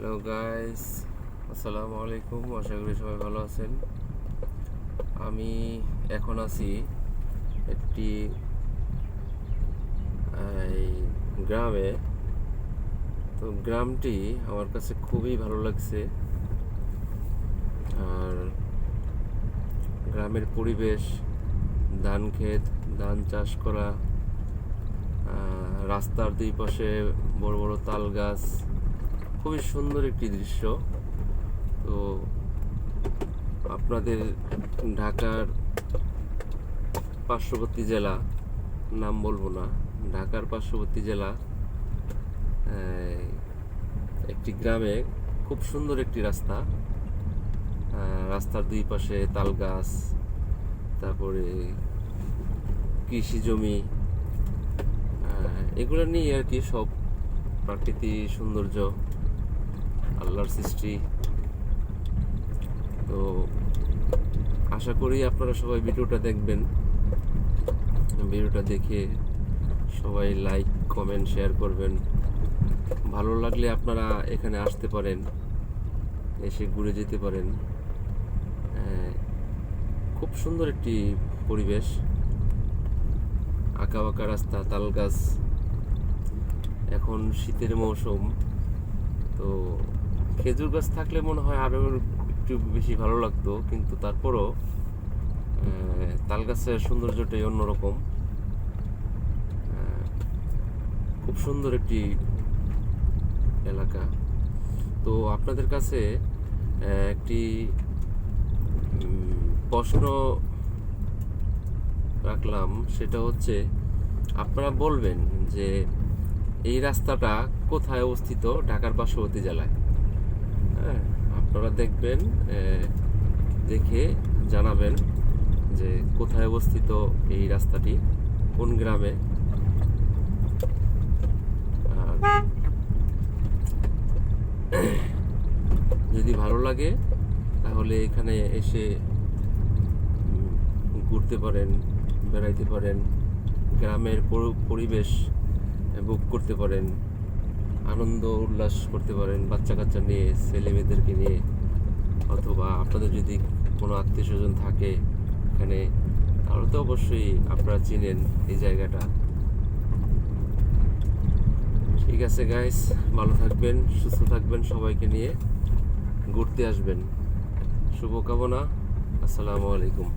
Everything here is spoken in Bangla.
হ্যালো গাইস, আসসালামু আলাইকুম। আশা করি সবাই ভালো আছেন। আমি এখন আছি একটি এই গ্রামে। তো গ্রামটি আমার কাছে খুবই ভালো লাগছে। আর গ্রামের পরিবেশ, ধান ক্ষেত, ধান চাষ করা, রাস্তার দুই পাশে বড় বড় তাল গাছ, খুবই সুন্দর একটি দৃশ্য। তো আপনাদের ঢাকার পার্শ্ববর্তী জেলা, নাম বলবো না, ঢাকার পার্শ্ববর্তী জেলা একটি গ্রামে খুব সুন্দর একটি রাস্তা। রাস্তার দুই পাশে তাল গাছ, তারপরে কৃষি জমি, এগুলো নিয়ে আর কি সব প্রাকৃতিক সৌন্দর্য, আল্লাহর সৃষ্টি। তো আশা করি আপনারা সবাই ভিডিওটা দেখবেন। ভিডিওটা দেখে সবাই লাইক, কমেন্ট, শেয়ার করবেন। ভালো লাগলে আপনারা এখানে আসতে পারেন, এসে ঘুরে যেতে পারেন। খুব সুন্দর একটি পরিবেশ, আঁকা বাঁকা রাস্তা, তাল গাছ। এখন শীতের মৌসুম, তো খেজুর গাছ থাকলে মনে হয় আরও একটু বেশি ভালো লাগতো, কিন্তু তারপরও তাল গাছের সৌন্দর্যটাই অন্যরকম। খুব সুন্দর একটি এলাকা। তো আপনাদের কাছে একটি প্রশ্ন রাখলাম, সেটা হচ্ছে আপনারা বলবেন যে এই রাস্তাটা কোথায় অবস্থিত ঢাকার পার্শ্ববর্তী জেলায়। হ্যাঁ, আপনারা দেখবেন, দেখে জানাবেন যে কোথায় অবস্থিত এই রাস্তাটি, কোন গ্রামে। যদি ভালো লাগে তাহলে এখানে এসে ঘুরতে পারেন, বেড়াইতে পারেন, গ্রামের পরিবেশ ভোগ করতে পারেন, আনন্দ উল্লাস করতে পারেন বাচ্চা কাচ্চা নিয়ে, ছেলে মেয়েদেরকে নিয়ে, অথবা আপনাদের যদি কোনো আত্মীয় স্বজন থাকে এখানে, তাহলে তো অবশ্যই আপনারা চিনেন এই জায়গাটা। ঠিক আছে গাইস, ভালো থাকবেন, সুস্থ থাকবেন, সবাইকে নিয়ে ঘুরতে আসবেন। শুভকামনা। আসসালামু আলাইকুম।